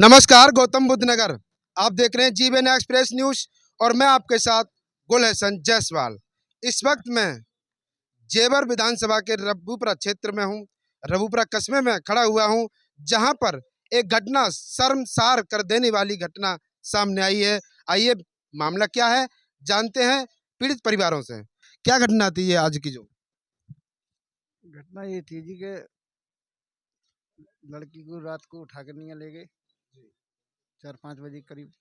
नमस्कार, गौतम बुद्ध नगर। आप देख रहे हैं जीवन एक्सप्रेस न्यूज और मैं आपके साथ गुल हसन जायसवाल। इस वक्त मैं जेवर विधानसभा के रबूपुरा क्षेत्र में हूं। रबूपुरा कस्बे में खड़ा हुआ हूं, जहां पर एक घटना शर्मसार कर देने वाली घटना सामने आई है। आइए मामला क्या है जानते हैं पीड़ित परिवारों से। क्या घटना थी ये आज की? जो घटना ये थी जी कि लड़की को रात को उठा कर नहीं ले गए 4-5 बजे करीब।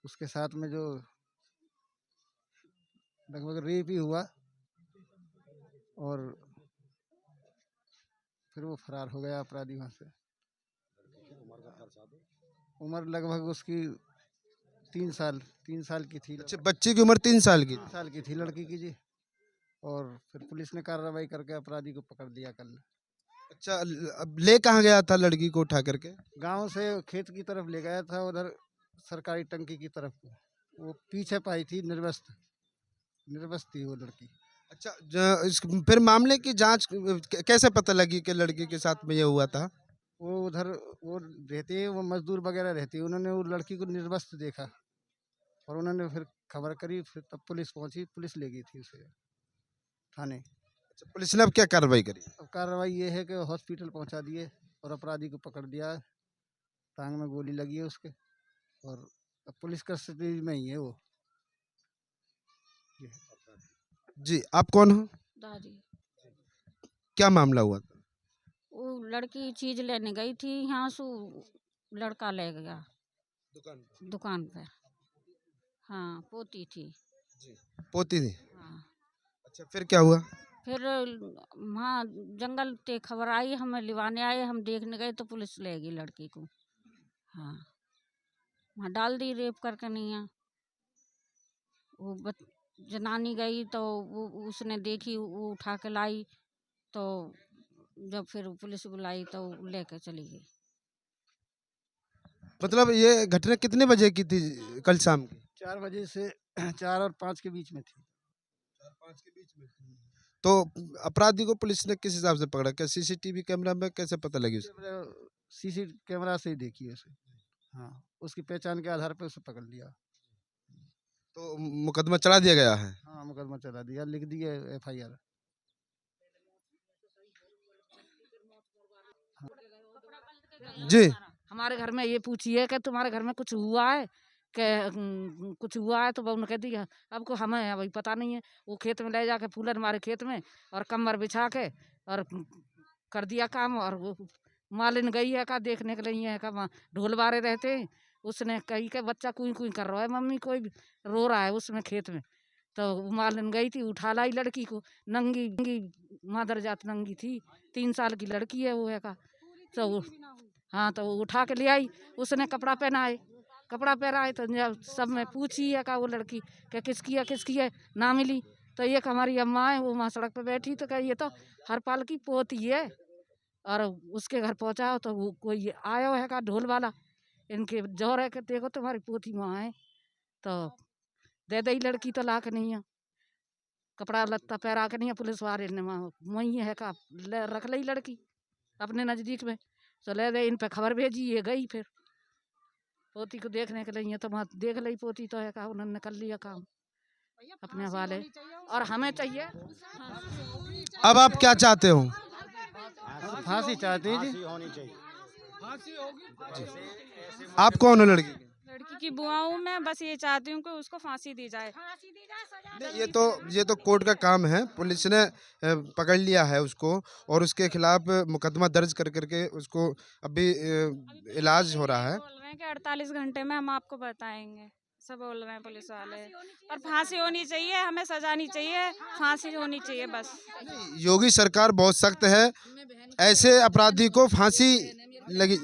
उसके साथ में जो लगभग रेप ही हुआ और फिर वो फरार हो गया अपराधी वहाँ से। उम्र लगभग उसकी 3 साल की थी। अच्छा, बच्चे की उम्र 3 साल की? 3 साल की थी लड़की की जी। और फिर पुलिस ने कार्रवाई करके अपराधी को पकड़ लिया कल। अच्छा, अब ले कहाँ गया था लड़की को उठा करके? गांव से खेत की तरफ ले गया था, उधर सरकारी टंकी की तरफ को। वो पीछे पाई थी, निर्वस्त थी वो लड़की। अच्छा, फिर मामले की जांच कैसे पता लगी कि लड़की के साथ में ये हुआ था? वो उधर वो रहते हैं, वो मजदूर वगैरह रहते हैं, उन्होंने वो लड़की को निर्वस्त देखा और उन्होंने फिर खबर करी। फिर तब पुलिस पहुंची, पुलिस ले गई थी उसे थाने। अच्छा, पुलिस ने अब क्या कार्रवाई करी? अब कार्रवाई ये है कि हॉस्पिटल पहुंचा दिए और अपराधी को पकड़ दिया है। टांग में गोली लगी है उसके और अब पुलिस कस्टडी में ही है वो। जी, आप कौन हो? दादी। क्या मामला हुआ था? वो लड़की चीज लेने गई थी, यहाँ से लड़का ले गया दुकान पे। हाँ, पोती थी। पोती थी? हाँ, अच्छा, फिर क्या हुआ? फिर वहाँ जंगल ते खबर आई, हमें लिवाने आए, हम देखने गए तो पुलिस ले गई लड़की को। हाँ, वहाँ डाल दी रेप करके। नहीं है वो जनानी गई तो वो उसने देखी, वो उठा के लाई तो जब फिर पुलिस बुलाई तो लेके चली गई। मतलब ये घटना कितने बजे की थी? कल शाम की? 4 बजे से 4 और 5 के बीच में थी। 4-5 के बीच में। तो अपराधी को पुलिस ने किस हिसाब से पकड़ा? क्या सीसीटीवी कैमरा में कैसे पता लगी उसे? सीसी कैमरा से ही देखी उसे। हाँ, उसकी पहचान के आधार पर उसे पकड़ लिया। तो मुकदमा चढ़ा दिया गया है? हाँ, मुकदमा चला दिया, लिख दिया FIR। जी। हमारे घर में ये पूछिए कि तुम्हारे घर में कुछ हुआ है कि कुछ हुआ है, तो वो उन्होंने कह दिया अब को हमें अभी पता नहीं है। वो खेत में ले जाके फूलन हमारे खेत में और कमर बिछा के और कर दिया काम। और वो मालिन गई है का देखने के लिए है का, वहाँ ढोल बारे रहते हैं। उसने कही कि बच्चा कुई कुई कर रहा है, मम्मी कोई रो रहा है उसमें खेत में। तो वो मालिन गई थी, उठा लाई लड़की को, नंगी नंगी मादर जात नंगी थी। 3 साल की लड़की है वो है का। तो हाँ, तो वो उठा के ले आई, उसने कपड़ा पहनाए तो जब सब में पूछी है का वो लड़की कि किसकी है ना मिली। तो एक हमारी अम्मा है, वो वहाँ सड़क पे बैठी तो कही ये तो हरपाल की पोती है। और उसके घर पहुँचा तो वो कोई आया है का ढोल वाला, इनके जोर है कि देखो तुम्हारी पोती वहाँ है। तो दे दी लड़की तो ला के नहीं है, कपड़ा लत्ता पहरा के नहीं है, पुलिस वाले ने वहाँ वही है का रख ली लड़की अपने नज़दीक में। तो ले गए, इन पे खबर भेजी, ये गई फिर पोती को देखने के लिए। तो वहाँ देख ली पोती तो है का, उन्होंने कर लिया काम अपने वाले। और हमें चाहिए अब आप क्या चाहते हो? फांसी चाहते हैं जी। आप कौन हो लड़की? लड़की की बुआ हूँ मैं, बस ये चाहती हूँ कि उसको फांसी दी जाए। नहीं, ये तो कोर्ट का काम है। पुलिस ने पकड़ लिया है उसको और उसके खिलाफ मुकदमा दर्ज कर करके उसको अभी इलाज हो रहा है। बोल रहे हैं कि 48 घंटे में हम आपको बताएंगे, सब बोल रहे हैं पुलिस वाले। और फांसी होनी चाहिए, हमें सजा नहीं चाहिए, फांसी होनी चाहिए बस। योगी सरकार बहुत सख्त है, ऐसे अपराधी को फांसी लगी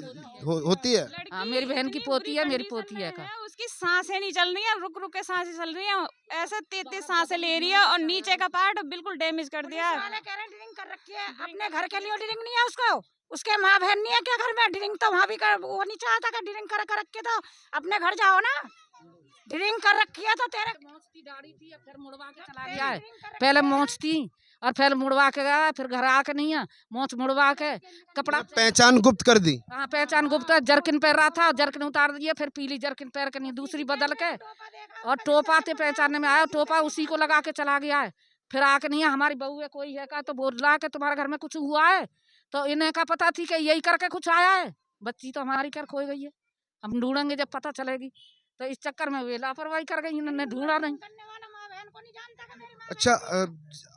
होती है। हाँ, मेरी बहन की पोती है, मेरी पोती है का। उसकी सांसें नहीं चल रही है, रुक रुक के सांसें चल रही है, ऐसे 33 सांसें ले रही है और नीचे का पार्ट बिल्कुल डैमेज कर दिया है। ड्रिंक कर रखी है, अपने घर के लिए ड्रिंक नहीं है उसको, उसके माँ बहन नहीं है क्या घर में? ड्रिंक तो वहाँ भी कर, वो नहीं चाहता कि ड्रिंक कर रख के तो अपने घर जाओ ना। ड्रिंक कर रखी है तो तेरे दाढ़ी थी, फिर मुड़वा के चला गया है। पहले मोच थी और फिर मुड़वा के गया, फिर घर आके नहीं है, मोच मुड़वा के कपड़ा पहचान गुप्त कर दी। हाँ पहचान गुप्ता, जर्किन पहन रहा था, जर्किन उतार दिए, फिर पीली जर्किन पहन के नहीं दूसरी बदल के, और टोपा ते पहचानने में आया, टोपा उसी को लगा के चला गया है। फिर आके नहीं है, हमारी बहू है कोई है का, तो बोल रहा है कि तुम्हारे घर में कुछ हुआ है, तो इन्हें का पता थी कि यही करके कुछ आया है, बच्ची तो हमारी कर खोई गई है, हम ढूंढेंगे जब पता चलेगी। तो इस चक्कर में वे लापरवाही कर गई, इन्होंने ढूंढा नहीं। अच्छा,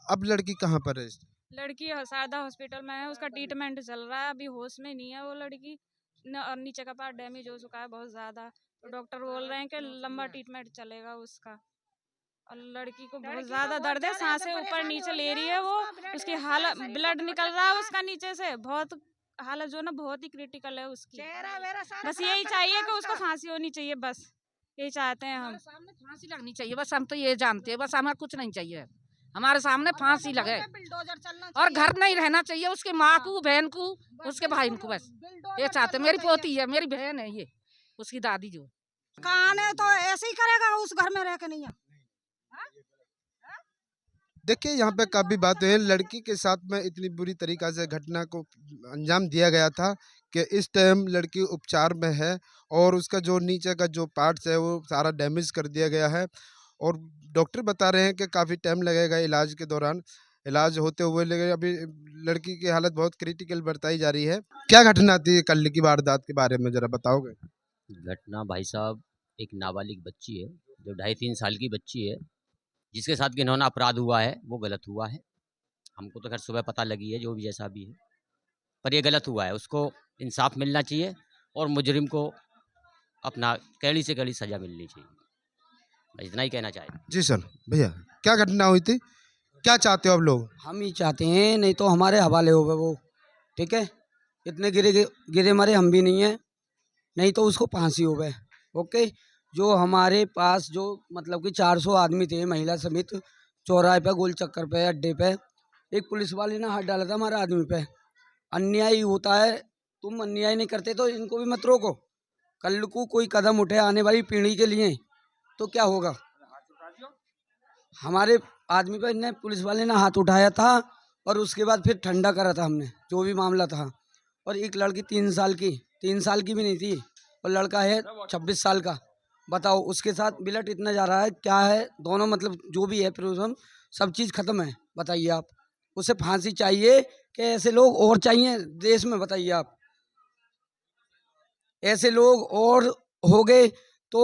अब लड़की कहाँ पर है? लड़की शारदा हॉस्पिटल में है, उसका ट्रीटमेंट चल रहा है, अभी होश में नहीं है वो लड़की और नीचे का पार्ट डैमेज हो चुका है बहुत ज्यादा, तो डॉक्टर बोल रहे हैं कि लंबा ट्रीटमेंट चलेगा उसका। और लड़की को बहुत ज्यादा दर्द है, सांसें ऊपर नीचे ले रही है वो, उसकी हालत ब्लड निकल रहा है उसका नीचे से, बहुत हालत जो ना बहुत ही क्रिटिकल है उसकी। बस यही चाहिए कि उसको फांसी होनी चाहिए, बस यही चाहते हैं हम। सामने फांसी लगनी चाहिए, बस हम तो ये जानते हैं, बस हमें कुछ नहीं चाहिए, हमारे सामने फांसी लगे और घर नहीं रहना चाहिए उसके माँ को, बहन को, उसके भाई को, बस ये चाहते। मेरी पोती है, मेरी बहन है, ये उसकी दादी जो कान है तो ऐसे ही करेगा, उस घर में रह के नहीं है। देखिए, यहाँ पे काफ़ी बातें हैं। लड़की के साथ में इतनी बुरी तरीक़ा से घटना को अंजाम दिया गया था कि इस टाइम लड़की उपचार में है और उसका जो नीचे का जो पार्ट्स है वो सारा डैमेज कर दिया गया है, और डॉक्टर बता रहे हैं कि काफ़ी टाइम लगेगा इलाज के दौरान, इलाज होते हुए, लेकिन अभी लड़की की हालत बहुत क्रिटिकल बताई जा रही है। क्या घटना थी कल की वारदात के बारे में ज़रा बताओगे? घटना भाई साहब, एक नाबालिग बच्ची है जो 2.5-3 साल की बच्ची है, जिसके साथ घिनौना अपराध हुआ है, वो गलत हुआ है। हमको तो खैर सुबह पता लगी है, जो भी जैसा भी है, पर ये गलत हुआ है, उसको इंसाफ मिलना चाहिए और मुजरिम को अपना कड़ी से कड़ी सज़ा मिलनी चाहिए, बस इतना ही कहना चाहेंगे। जी सर, भैया क्या घटना हुई थी, क्या चाहते हो आप लोग? हम ही चाहते हैं, नहीं तो हमारे हवाले हो गए वो, ठीक है, इतने गिरे मरे हम भी नहीं हैं, नहीं तो उसको फांसी हो गए। ओके, जो हमारे पास जो मतलब कि 400 आदमी थे महिला समेत, चौराहे पे, गोल चक्कर पे, अड्डे पे, एक पुलिस वाले ने हाथ डाला था हमारे आदमी पे। अन्याय होता है, तुम अन्याय नहीं करते तो इनको भी मत रोको, कल को कोई कदम उठे आने वाली पीढ़ी के लिए तो क्या होगा। हमारे आदमी पर इन्हें पुलिस वाले ने हाथ उठाया था और उसके बाद फिर ठंडा करा था हमने, जो भी मामला था। और एक लड़की 3 साल की भी नहीं थी, और लड़का है 26 साल का। बताओ, उसके साथ बिलट इतना जा रहा है, क्या है, दोनों मतलब जो भी है प्रोग्राम सब चीज़ ख़त्म है। बताइए आप, उसे फांसी चाहिए कि ऐसे लोग और चाहिए देश में? बताइए आप, ऐसे लोग और हो गए तो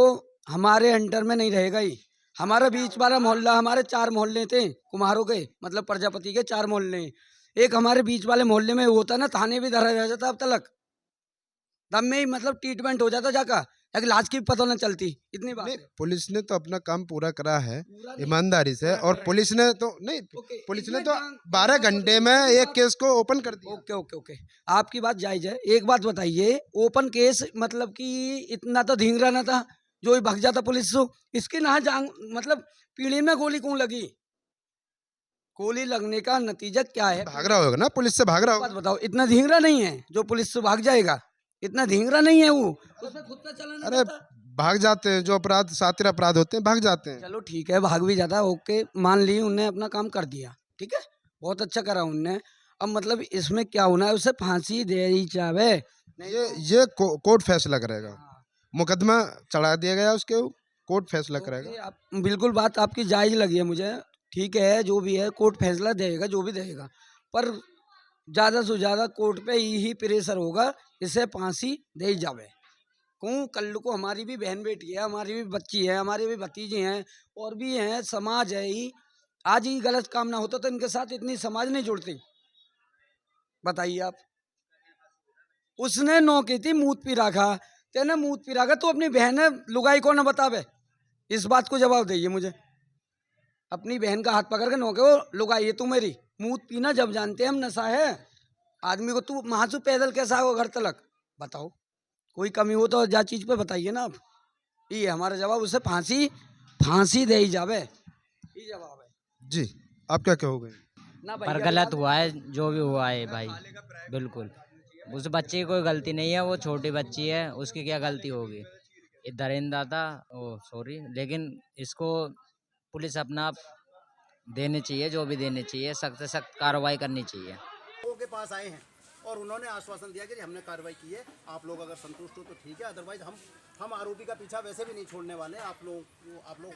हमारे अंडर में नहीं रहेगा ही। हमारा बीच वाला मोहल्ला, हमारे 4 मोहल्ले थे कुम्हारों के, मतलब प्रजापति के 4 मोहल्ले, एक हमारे बीच वाले मोहल्ले में होता ना, थाने भी धरा रह जाता अब तक, दम में ही मतलब ट्रीटमेंट हो जाता जाकर, एक लाश की पता न चलती, इतनी बात है। पुलिस ने तो अपना काम पूरा करा है पूरा नहीं, ईमानदारी से, और पूरा पुलिस ने तो नहीं, ओके, पुलिस ने इसमें तो जान- 12 घंटे में एक केस को ओपन कर दिया। ओके ओके ओके, आपकी बात जायज है। एक बात बताइए, ओपन केस मतलब कि इतना तो धींगरा ना था जो ही भाग जाता पुलिस से, इसके ना जान मतलब पीढ़ी में गोली क्यों लगी? गोली लगने का नतीजा क्या है? भाग रहा होगा ना, पुलिस से भाग रहा बात होगा। बताओ, इतना धींगरा नहीं है जो पुलिस से भाग जाएगा, इतना धींगरा नहीं है वो, उसमें खुद का चलाना अरे था। भाग जाते हैं, जो अपराध सातिर अपराध होते हैं भाग जाते हैं। चलो ठीक है, भाग भी जाता है, ओके, मान ली उनने अपना काम कर दिया, ठीक है, बहुत अच्छा करा उनने। अब मतलब इसमें क्या होना है, उसे फांसी दे ही चाहे। ये कोर्ट फैसला करेगा, मुकदमा चढ़ा दिया गया उसके, कोर्ट फैसला करेगा। ओके, आप बिल्कुल बात आपकी जायज लगी है मुझे, ठीक है, जो भी है कोर्ट फैसला देगा, जो भी देगा, पर ज़्यादा से ज़्यादा कोर्ट पे ही प्रेशर होगा, इसे फांसी दे ही जावे। क्यों, कल को हमारी भी बहन बेटी है, हमारी भी बच्ची है, हमारे भी भतीजे हैं, और भी हैं, समाज है ही। आज ही गलत काम ना होता तो इनके साथ इतनी समाज नहीं जुड़ती। बताइए आप, उसने नो की थी मूत पी रखा, तेने मूत पी रखा, तो अपनी बहन है लुगाई को ना बतावे, इस बात को जवाब दीजिए मुझे। अपनी बहन का हाथ पकड़ के नो के, वो लुगाई है तू मेरी, मूत पीना जब जानते हैं हम नशा है आदमी को, तू महासू पैदल कैसा हो घर तलक? बताओ, कोई कमी हो तो जा चीज पे बताइए ना आप। ये हमारा जवाब, उसे फांसी दे ही जावे, ये जवाब है जी, आप क्या कहोगे? ना पर भैया, गलत हुआ है जो भी हुआ है भाई, बिल्कुल उस बच्चे की कोई गलती नहीं है, वो छोटी बच्ची है, उसकी क्या गलती होगी, ये दरिंदा था, ओ सॉरी, लेकिन इसको पुलिस अपना देने चाहिए, जो भी देने चाहिए, सख्त से सख्त कार्रवाई करनी चाहिए। लोगों के पास आए हैं और उन्होंने आश्वासन दिया कि हमने कार्रवाई की है, आप लोग अगर संतुष्ट हो तो ठीक है, अदरवाइज हम आरोपी का पीछा वैसे भी नहीं छोड़ने वाले। आप लोग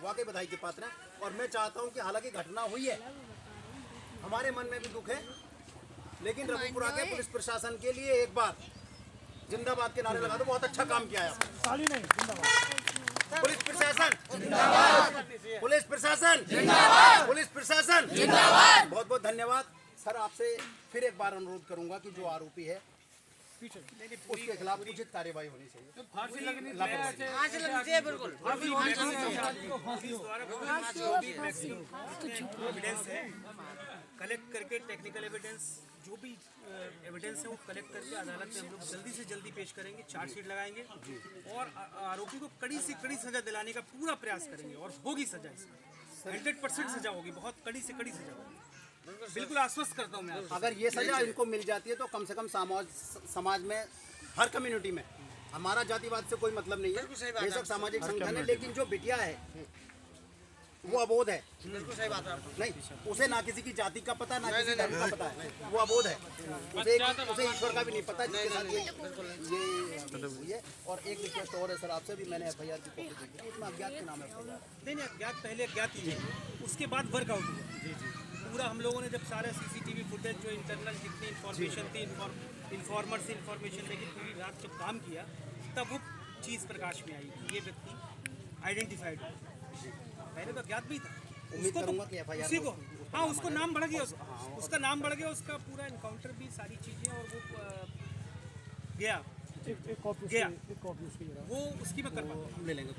वाकई बधाई के पात्र हैं। और मैं चाहता हूं कि हालांकि घटना हुई है, हमारे मन में भी दुख है, लेकिन रघुपुरा के पुलिस प्रशासन के लिए एक बार जिंदाबाद के नारे लगा दो। बहुत अच्छा काम किया है आपने। पुलिस प्रशासन जिंदाबाद, पुलिस प्रशासन जिंदाबाद, पुलिस प्रशासन जिंदाबाद। बहुत बहुत धन्यवाद सर। आपसे फिर एक बार अनुरोध करूंगा कि जो आरोपी है उसके खिलाफ उचित कार्यवाही होनी चाहिए। कलेक्ट करके टेक्निकल एविडेंस, जो भी एविडेंस है वो कलेक्ट करके अदालत में हम लोग जल्दी से जल्दी पेश करेंगे, चार्जशीट लगाएंगे और आरोपी को कड़ी से कड़ी सजा दिलाने का पूरा प्रयास करेंगे। और होगी सजा, इसकी 100% सजा होगी, बहुत कड़ी से कड़ी सजा होगी। बिल्कुल आश्वस्त करता हूँ मैं। अगर ये सजा इनको मिल जाती है तो कम से कम समाज में हर कम्युनिटी में, हमारा जातिवाद से कोई मतलब नहीं है, बेशक सामाजिक संगठन है, लेकिन जो बिटिया है वो अबोध है। सही बात है। नहीं, उसे ना किसी की जाति का पता, ना किसी धर्म का पता है, वो अबोध है। उसे ईश्वर का भी नहीं पता जिसके साथ ये हुई है। और एक रिक्वेस्ट और है सर आपसे भी, मैंने FIR की कॉपी देखी, उसमें अज्ञात के नाम है। नहीं, अज्ञात पहले अज्ञात ही है, उसके बाद वर्कआउट हुआ पूरा। हम लोगों ने जब सारा CCTV फुटेज, जो इंटरनल जितनी इन्फॉर्मेशन थी, इन्फॉर्मर से इन्फॉर्मेशन लेके पूरी रात जब काम किया, तब वो चीज़ प्रकाश में आई कि ये व्यक्ति आइडेंटिफाइड है। पहले तो अज्ञात भी था। उम्मीद करूंगा कि FIR उसी को, हाँ, उसको नाम बढ़ गया, उसका नाम बढ़ गया, उसका पूरा इनकाउंटर भी, सारी चीज़ें, और वो गया वो उसकी मैं कर पाऊँ, ले लेंगे।